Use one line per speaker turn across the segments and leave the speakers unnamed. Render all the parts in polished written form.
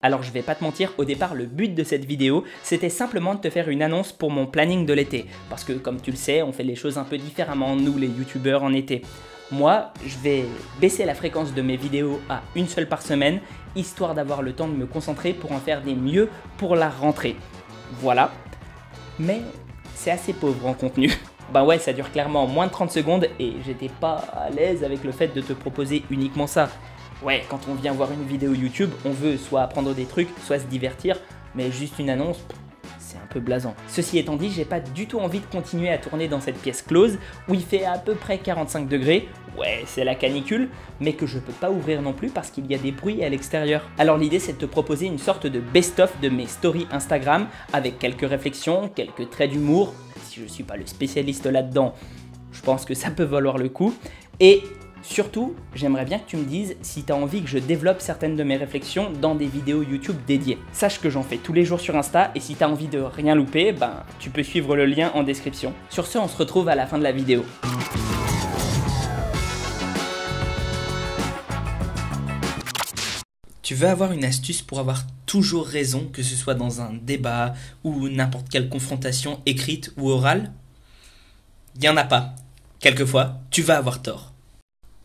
Alors je vais pas te mentir, au départ le but de cette vidéo c'était simplement de te faire une annonce pour mon planning de l'été. Parce que comme tu le sais, on fait les choses un peu différemment nous les youtubeurs en été. Moi, je vais baisser la fréquence de mes vidéos à une seule par semaine, histoire d'avoir le temps de me concentrer pour en faire des mieux pour la rentrée. Voilà. Mais c'est assez pauvre en contenu. Bah ouais, ça dure clairement moins de 30 secondes et j'étais pas à l'aise avec le fait de te proposer uniquement ça. Ouais, quand on vient voir une vidéo YouTube, on veut soit apprendre des trucs, soit se divertir, mais juste une annonce, c'est un peu blasant. Ceci étant dit, j'ai pas du tout envie de continuer à tourner dans cette pièce close où il fait à peu près 45 degrés. Ouais, c'est la canicule, mais que je peux pas ouvrir non plus parce qu'il y a des bruits à l'extérieur. Alors l'idée c'est de te proposer une sorte de best-of de mes stories Instagram avec quelques réflexions, quelques traits d'humour. Si je suis pas le spécialiste là-dedans, je pense que ça peut valoir le coup. Et surtout, j'aimerais bien que tu me dises si tu as envie que je développe certaines de mes réflexions dans des vidéos YouTube dédiées. Sache que j'en fais tous les jours sur Insta et si tu as envie de rien louper, ben tu peux suivre le lien en description. Sur ce, on se retrouve à la fin de la vidéo. Tu veux avoir une astuce pour avoir toujours raison, que ce soit dans un débat ou n'importe quelle confrontation écrite ou orale? Il n'y en a pas. Quelquefois, tu vas avoir tort.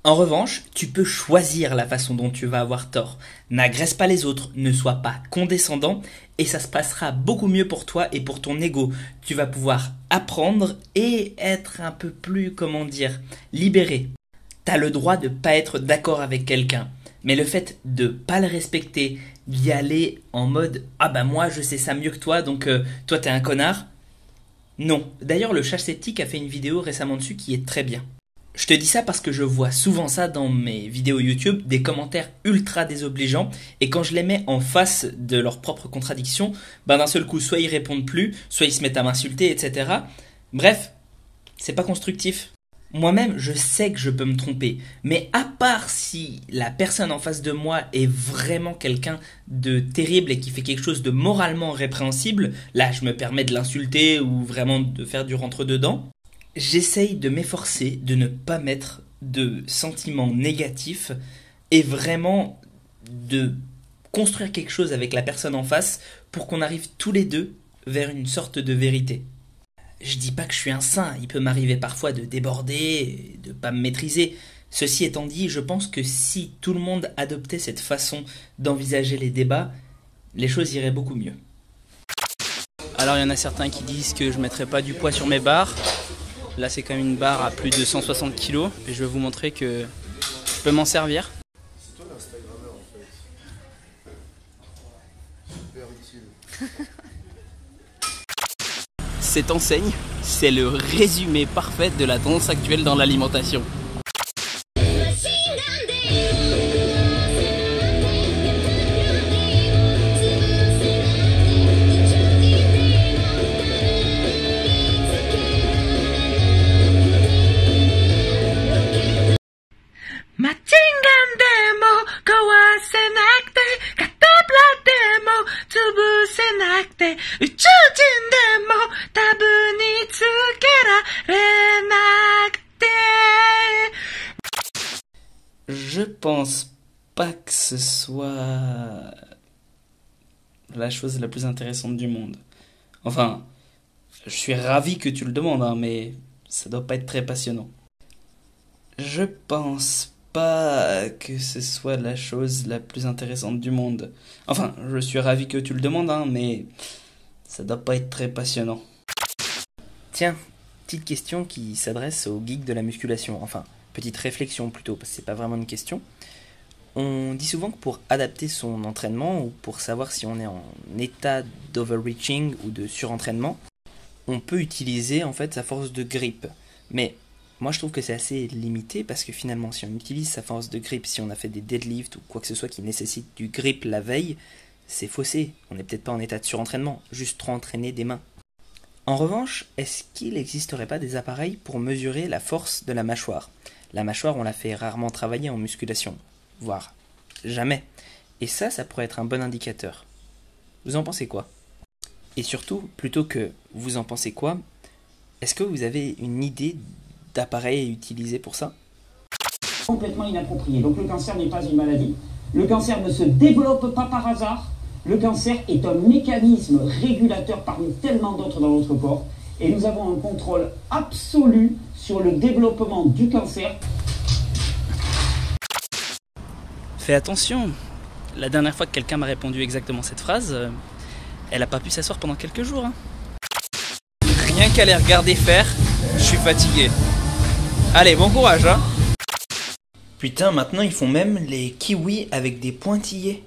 En revanche, tu peux choisir la façon dont tu vas avoir tort. N'agresse pas les autres, ne sois pas condescendant et ça se passera beaucoup mieux pour toi et pour ton ego. Tu vas pouvoir apprendre et être un peu plus, libéré. T'as le droit de pas être d'accord avec quelqu'un. Mais le fait de pas le respecter, d'y aller en mode « Ah bah moi je sais ça mieux que toi donc toi t'es un connard », non. D'ailleurs le Chat Sceptique a fait une vidéo récemment dessus qui est très bien. Je te dis ça parce que je vois souvent ça dans mes vidéos YouTube, des commentaires ultra désobligeants, et quand je les mets en face de leurs propres contradictions, ben d'un seul coup soit ils répondent plus, soit ils se mettent à m'insulter, etc. Bref, c'est pas constructif. Moi-même, je sais que je peux me tromper, mais à part si la personne en face de moi est vraiment quelqu'un de terrible et qui fait quelque chose de moralement répréhensible, là je me permets de l'insulter ou vraiment de faire du rentre-dedans, j'essaye de m'efforcer de ne pas mettre de sentiments négatifs et vraiment de construire quelque chose avec la personne en face pour qu'on arrive tous les deux vers une sorte de vérité. Je dis pas que je suis un saint, il peut m'arriver parfois de déborder, de pas me maîtriser. Ceci étant dit, je pense que si tout le monde adoptait cette façon d'envisager les débats, les choses iraient beaucoup mieux. Alors il y en a certains qui disent que je mettrai pas du poids sur mes barres. Là c'est quand même une barre à plus de 160 kg et je vais vous montrer que je peux m'en servir.
C'est toi l'Instagrammeur en fait. Super utile.
Cette enseigne, c'est le résumé parfait de la tendance actuelle dans l'alimentation. Je pense pas que ce soit la chose la plus intéressante du monde. Enfin, je suis ravi que tu le demandes, hein, mais ça doit pas être très passionnant. Je pense pas que ce soit la chose la plus intéressante du monde. Enfin, je suis ravi que tu le demandes, hein, mais ça doit pas être très passionnant. Tiens, petite question qui s'adresse aux geeks de la musculation. Enfin, petite réflexion plutôt, parce que c'est pas vraiment une question. On dit souvent que pour adapter son entraînement, ou pour savoir si on est en état d'overreaching ou de surentraînement, on peut utiliser en fait sa force de grippe. Mais moi je trouve que c'est assez limité parce que finalement si on utilise sa force de grippe, si on a fait des deadlifts ou quoi que ce soit qui nécessite du grip la veille, c'est faussé. On n'est peut-être pas en état de surentraînement, juste trop entraîné des mains. En revanche, est-ce qu'il n'existerait pas des appareils pour mesurer la force de la mâchoire? La mâchoire, on la fait rarement travailler en musculation, voire jamais. Et ça pourrait être un bon indicateur. Vous en pensez quoi? Et surtout, plutôt que vous en pensez quoi, est-ce que vous avez une idée d'appareil à utiliser pour ça?
Complètement inapproprié. Donc le cancer n'est pas une maladie. Le cancer ne se développe pas par hasard. Le cancer est un mécanisme régulateur parmi tellement d'autres dans notre corps et nous avons un contrôle absolu sur le développement du cancer.
Fais attention, la dernière fois que quelqu'un m'a répondu exactement cette phrase, elle a pas pu s'asseoir pendant quelques jours. Hein. Rien qu'à les regarder faire, je suis fatigué. Allez, bon courage, hein. Putain, maintenant ils font même les kiwis avec des pointillés.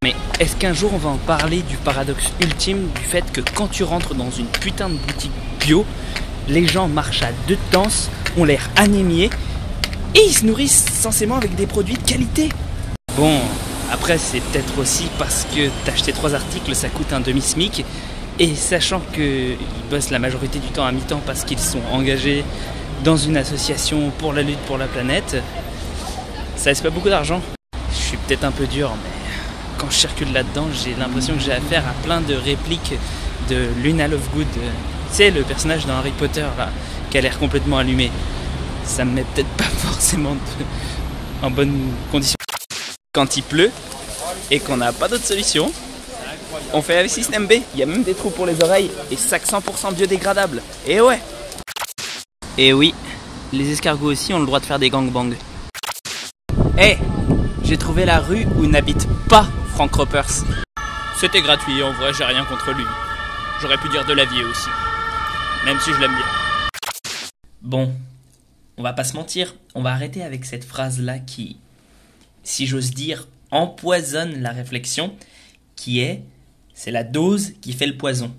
Mais est-ce qu'un jour on va en parler du paradoxe ultime du fait que quand tu rentres dans une putain de boutique bio, les gens marchent à deux danses, ont l'air anémiés et ils se nourrissent censément avec des produits de qualité. Bon, après c'est peut-être aussi parce que t'acheter 3 articles ça coûte un demi-smic et sachant qu'ils bossent la majorité du temps à mi-temps parce qu'ils sont engagés dans une association pour la lutte pour la planète, ça laisse pas beaucoup d'argent. Je suis peut-être un peu dur mais quand je circule là-dedans j'ai l'impression que j'ai affaire à plein de répliques de Luna Lovegood. Tu sais, le personnage dans Harry Potter là, qui a l'air complètement allumé. Ça me met peut-être pas forcément en bonne condition. Quand il pleut et qu'on n'a pas d'autre solution, on fait avec système B. Il y a même des trous pour les oreilles et sac 100% biodégradable. Et ouais. Et oui, les escargots aussi ont le droit de faire des gangbangs. Hey, j'ai trouvé la rue où n'habite pas Frank Ropers. C'était gratuit, en vrai j'ai rien contre lui. J'aurais pu dire de l'avier aussi. Même si je l'aime bien. Bon, on va pas se mentir, on va arrêter avec cette phrase-là qui, si j'ose dire, empoisonne la réflexion, qui est « c'est la dose qui fait le poison ».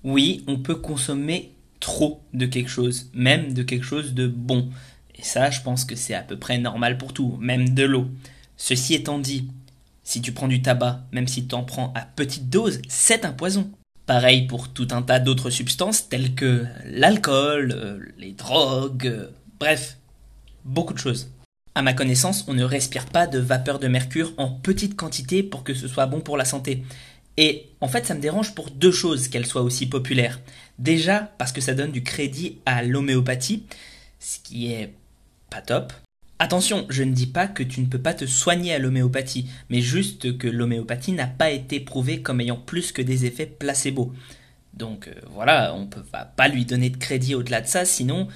Oui, on peut consommer trop de quelque chose, même de quelque chose de bon. Et ça, je pense que c'est à peu près normal pour tout, même de l'eau. Ceci étant dit, si tu prends du tabac, même si tu en prends à petite dose, c'est un poison. Pareil pour tout un tas d'autres substances telles que l'alcool, les drogues, bref, beaucoup de choses. À ma connaissance, on ne respire pas de vapeur de mercure en petite quantité pour que ce soit bon pour la santé. Et en fait, ça me dérange pour 2 choses qu'elle soit aussi populaire. Déjà, parce que ça donne du crédit à l'homéopathie, ce qui est pas top. Attention, je ne dis pas que tu ne peux pas te soigner à l'homéopathie, mais juste que l'homéopathie n'a pas été prouvée comme ayant plus que des effets placebo. Donc voilà, on ne va pas lui donner de crédit au-delà de ça, sinon,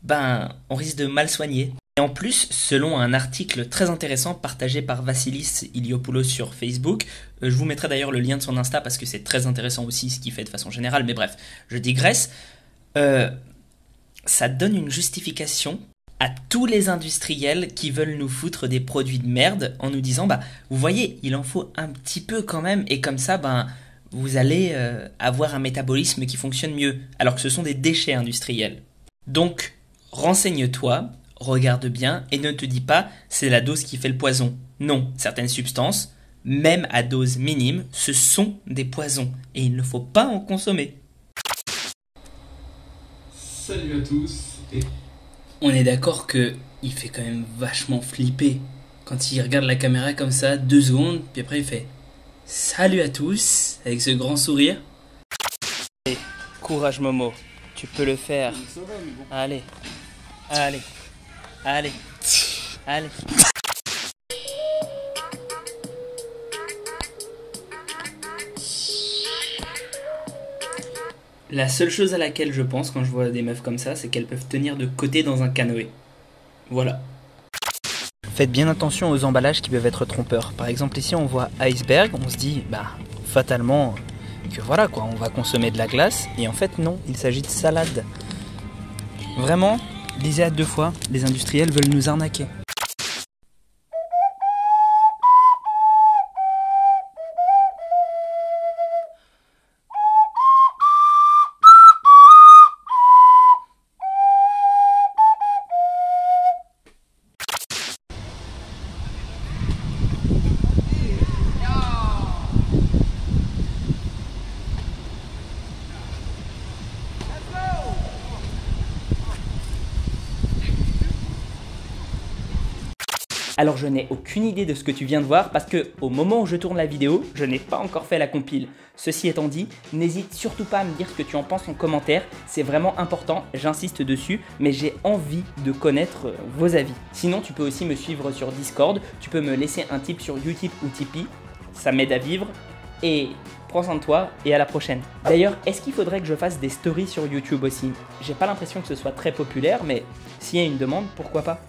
on risque de mal soigner. Et en plus, selon un article très intéressant partagé par Vassilis Iliopoulos sur Facebook, je vous mettrai d'ailleurs le lien de son Insta parce que c'est très intéressant aussi ce qu'il fait de façon générale, mais bref, je digresse. Ça donne une justification à tous les industriels qui veulent nous foutre des produits de merde en nous disant vous voyez, il en faut un petit peu quand même et comme ça vous allez avoir un métabolisme qui fonctionne mieux alors que ce sont des déchets industriels. Donc renseigne-toi, regarde bien et ne te dis pas c'est la dose qui fait le poison. Non, certaines substances, même à dose minime, ce sont des poisons et il ne faut pas en consommer.
Salut à tous et...
On est d'accord que il fait quand même vachement flipper quand il regarde la caméra comme ça 2 secondes, puis après il fait « Salut à tous » avec ce grand sourire. Et courage Momo, tu peux le faire. Allez, allez, allez, allez. La seule chose à laquelle je pense quand je vois des meufs comme ça, c'est qu'elles peuvent tenir de côté dans un canoë. Voilà. Faites bien attention aux emballages qui peuvent être trompeurs. Par exemple, ici on voit iceberg, on se dit, fatalement, que voilà quoi, on va consommer de la glace. Et en fait non, il s'agit de salade. Vraiment, lisez à 2 fois, les industriels veulent nous arnaquer. Alors je n'ai aucune idée de ce que tu viens de voir parce que au moment où je tourne la vidéo, je n'ai pas encore fait la compile. Ceci étant dit, n'hésite surtout pas à me dire ce que tu en penses en commentaire, c'est vraiment important, j'insiste dessus, mais j'ai envie de connaître vos avis. Sinon tu peux aussi me suivre sur Discord, tu peux me laisser un tip sur Utip ou Tipeee, ça m'aide à vivre, et prends soin de toi et à la prochaine. D'ailleurs, est-ce qu'il faudrait que je fasse des stories sur YouTube aussi? J'ai pas l'impression que ce soit très populaire, mais s'il y a une demande, pourquoi pas?